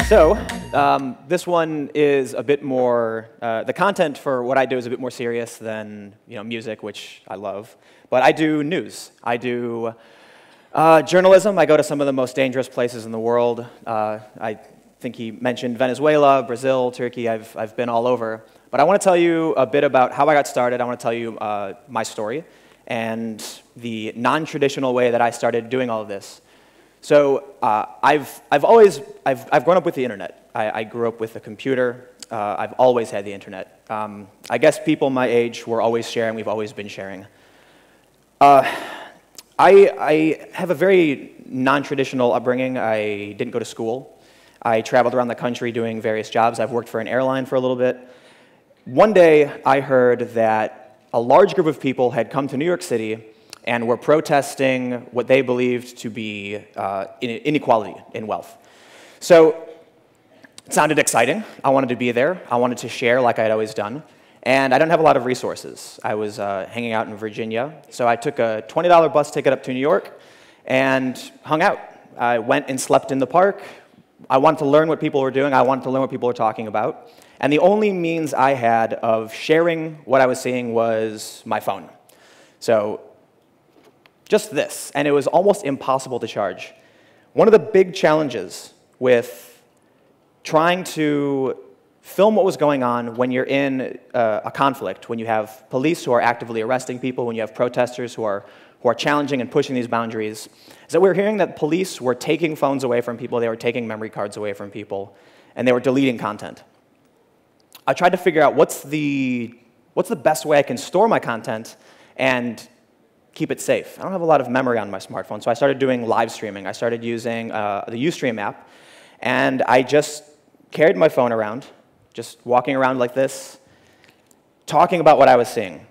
This one is a bit more, the content for what I do is a bit more serious than music, which I love. But I do news. I do journalism. I go to some of the most dangerous places in the world. I think he mentioned Venezuela, Brazil, Turkey. I've been all over. But I want to tell you a bit about how I got started. I want to tell you my story and the non-traditional way that I started doing all of this. So I've grown up with the internet. I grew up with a computer. I've always had the internet. I guess people my age were always sharing. We've always been sharing. I have a very non-traditional upbringing. I didn't go to school. I traveled around the country doing various jobs. I've worked for an airline for a little bit. One day, I heard that a large group of people had come to New York City and were protesting what they believed to be inequality in wealth. So it sounded exciting. I wanted to be there. I wanted to share like I had always done. And I don't have a lot of resources. I was hanging out in Virginia, so I took a $20 bus ticket up to New York and hung out. I went and slept in the park. I wanted to learn what people were doing. I wanted to learn what people were talking about. And the only means I had of sharing what I was seeing was my phone. So just this, and it was almost impossible to charge. One of the big challenges with trying to film what was going on when you're in a conflict, when you have police who are actively arresting people, when you have protesters who are challenging and pushing these boundaries, is that we were hearing that police were taking phones away from people, they were taking memory cards away from people, and they were deleting content. I tried to figure out what's the best way I can store my content and keep it safe. I don't have a lot of memory on my smartphone, so I started doing live streaming. I started using the Ustream app, and I just carried my phone around, just walking around like this, talking about what I was seeing.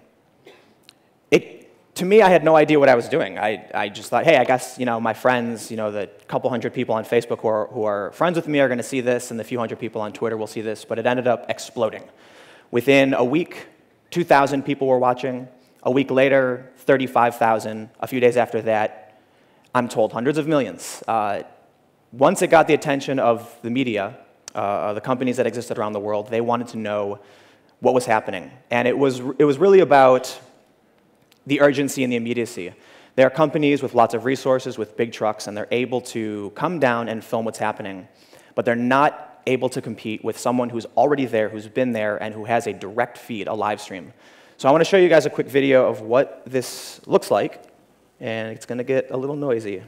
To me, I had no idea what I was doing. I just thought, hey, I guess my friends, the couple hundred people on Facebook who are friends with me are going to see this, and the few hundred people on Twitter will see this, but it ended up exploding. Within a week, 2,000 people were watching. A week later, 35,000. A few days after that, I'm told hundreds of millions. Once it got the attention of the media, the companies that existed around the world, they wanted to know what was happening. And it was really about the urgency and the immediacy. There are companies with lots of resources, with big trucks, and they're able to come down and film what's happening, but they're not able to compete with someone who's already there, who's been there, and who has a direct feed, a live stream. So I want to show you guys a quick video of what this looks like, and it's going to get a little noisy.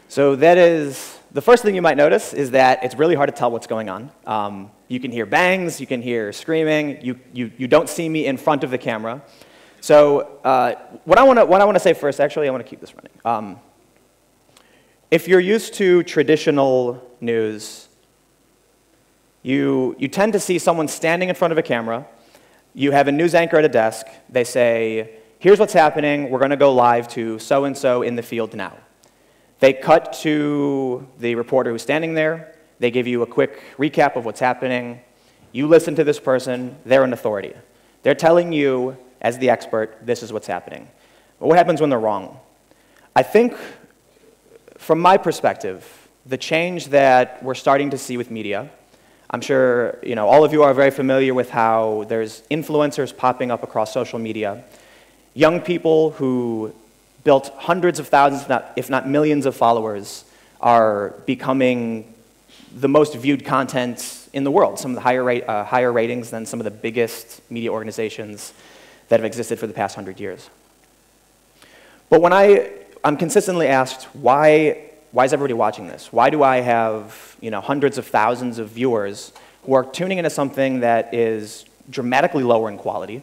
So that is, the first thing you might notice is that it's really hard to tell what's going on. You can hear bangs, you can hear screaming, you don't see me in front of the camera. So what I want to say first, actually, I want to keep this running. If you're used to traditional news, you tend to see someone standing in front of a camera, you have a news anchor at a desk, they say, here's what's happening, we're going to go live to so-and-so in the field now. They cut to the reporter who's standing there. They give you a quick recap of what's happening. You listen to this person. They're an authority. They're telling you, as the expert, this is what's happening. But what happens when they're wrong? I think, from my perspective, the change that we're starting to see with media, I'm sure all of you are very familiar with how there's influencers popping up across social media, young people who built hundreds of thousands, if not millions of followers, are becoming the most viewed content in the world, some of the higher ratings than some of the biggest media organizations that have existed for the past 100 years. But when I'm consistently asked, why is everybody watching this? Why do I have hundreds of thousands of viewers who are tuning into something that is dramatically lower in quality,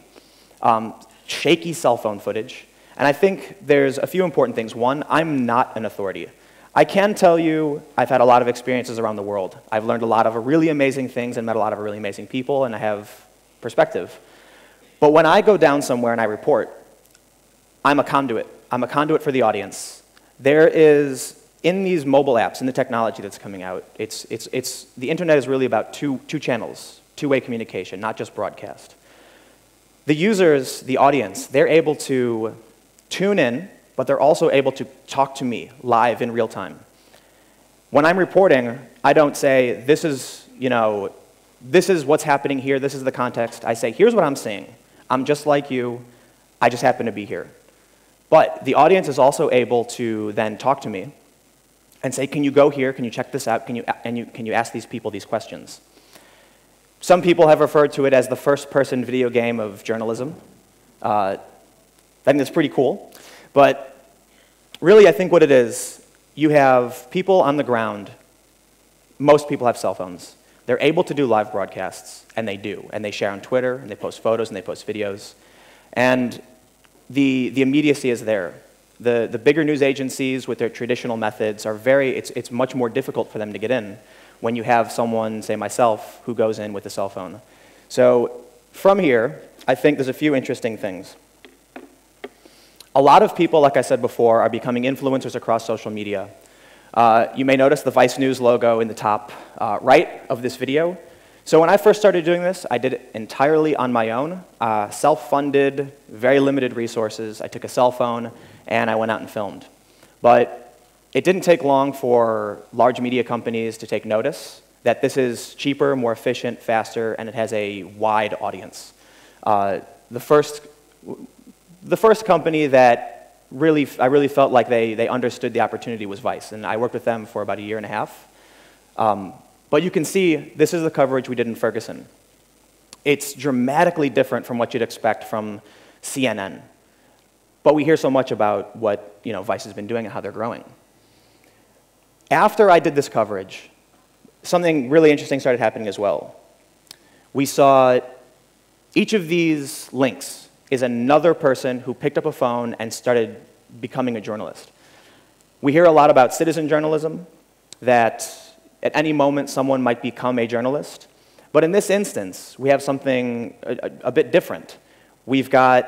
shaky cell phone footage, and I think there's a few important things. One, I'm not an authority. I can tell you I've had a lot of experiences around the world. I've learned a lot of really amazing things and met a lot of really amazing people, and I have perspective. But when I go down somewhere and I report, I'm a conduit. I'm a conduit for the audience. There is, in these mobile apps, in the technology that's coming out, the internet is really about two channels, two-way communication, not just broadcast. The users, the audience, they're able to tune in, but they're also able to talk to me live in real time. When I'm reporting, I don't say, this is what's happening here, this is the context. I say, here's what I'm seeing. I'm just like you, I just happen to be here. But the audience is also able to then talk to me and say, can you go here, can you check this out, can you ask these people these questions? Some people have referred to it as the first-person video game of journalism. I think that's pretty cool. But really, I think what it is, you have people on the ground. Most people have cell phones. They're able to do live broadcasts, and they do. And they share on Twitter, and they post photos, and they post videos. And the immediacy is there. The bigger news agencies with their traditional methods are it's much more difficult for them to get in when you have someone, say myself, who goes in with a cell phone. So from here, I think there's a few interesting things. A lot of people, like I said before, are becoming influencers across social media. You may notice the Vice News logo in the top right of this video. So when I first started doing this, I did it entirely on my own, self-funded, very limited resources. I took a cell phone, and I went out and filmed. But it didn't take long for large media companies to take notice that this is cheaper, more efficient, faster, and it has a wide audience. The first company that I really felt like they understood the opportunity was Vice, and I worked with them for about a year and a half. But you can see this is the coverage we did in Ferguson. It's dramatically different from what you'd expect from CNN. But we hear so much about what Vice has been doing and how they're growing. After I did this coverage, something really interesting started happening as well. We saw each of these links is another person who picked up a phone and started becoming a journalist. We hear a lot about citizen journalism, that at any moment someone might become a journalist. But in this instance, we have something a bit different. We have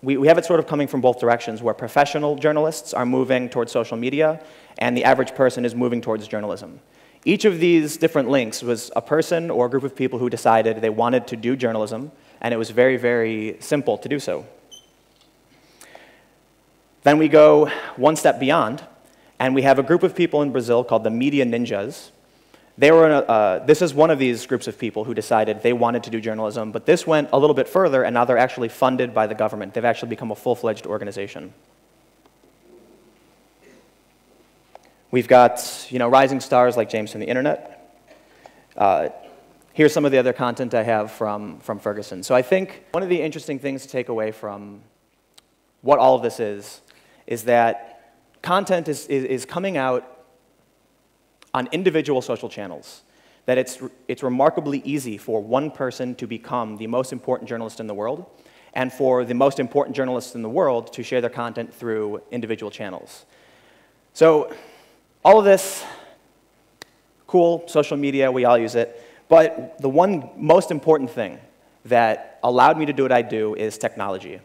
it sort of coming from both directions, where professional journalists are moving towards social media, and the average person is moving towards journalism. Each of these different links was a person or a group of people who decided they wanted to do journalism, and it was very, very simple to do so. Then we go one step beyond, and we have a group of people in Brazil called the Media Ninjas. This is one of these groups of people who decided they wanted to do journalism, but this went a little bit further, and now they're actually funded by the government. They've actually become a full-fledged organization. We've got rising stars like James from the internet. Here's some of the other content I have from Ferguson. So I think one of the interesting things to take away from what all of this is that content is coming out on individual social channels, that it's remarkably easy for one person to become the most important journalist in the world, and for the most important journalists in the world to share their content through individual channels. So all of this, cool, social media, we all use it, but the one most important thing that allowed me to do what I do is technology.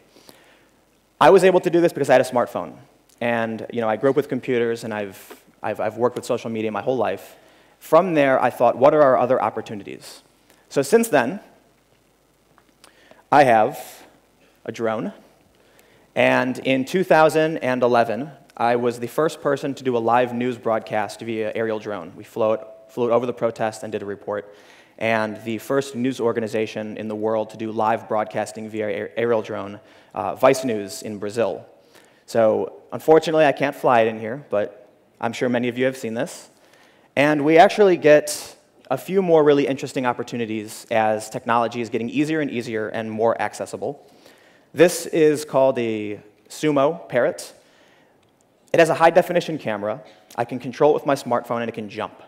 I was able to do this because I had a smartphone, and I grew up with computers, and I've worked with social media my whole life. From there, I thought, what are our other opportunities? So since then, I have a drone. And in 2011, I was the first person to do a live news broadcast via aerial drone. We flew it over the protest and did a report. And the first news organization in the world to do live broadcasting via aerial drone, Vice News in Brazil. So unfortunately, I can't fly it in here, but I'm sure many of you have seen this. And we actually get a few more really interesting opportunities as technology is getting easier and easier and more accessible. This is called a Sumo Parrot. It has a high-definition camera. I can control it with my smartphone, and it can jump.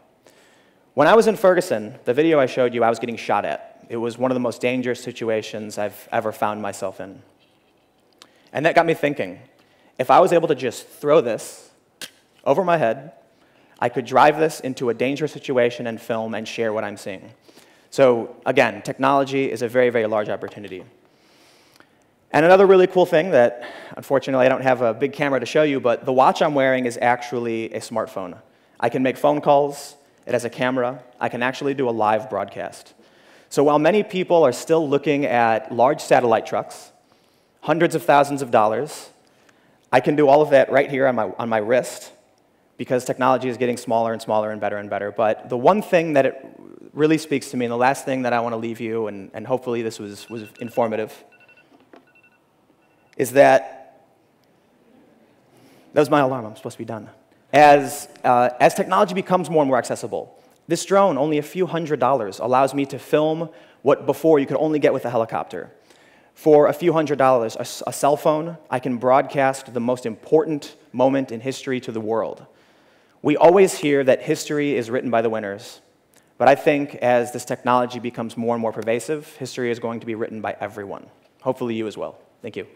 When I was in Ferguson, the video I showed you, I was getting shot at. It was one of the most dangerous situations I've ever found myself in. And that got me thinking, if I was able to just throw this over my head, I could drive this into a dangerous situation and film and share what I'm seeing. So again, technology is a very, very large opportunity. And another really cool thing that, unfortunately, I don't have a big camera to show you, but the watch I'm wearing is actually a smartphone. I can make phone calls. It has a camera. I can actually do a live broadcast. So while many people are still looking at large satellite trucks, hundreds of thousands of dollars, I can do all of that right here on my wrist, because technology is getting smaller and smaller and better. But the one thing that it really speaks to me, and the last thing that I want to leave you, and hopefully this was informative, is that was my alarm. I'm supposed to be done. As technology becomes more and more accessible, this drone, only a few $100s, allows me to film what before you could only get with a helicopter. For a few $100s, a cell phone, I can broadcast the most important moment in history to the world. We always hear that history is written by the winners, but I think as this technology becomes more and more pervasive, history is going to be written by everyone. Hopefully you as well. Thank you.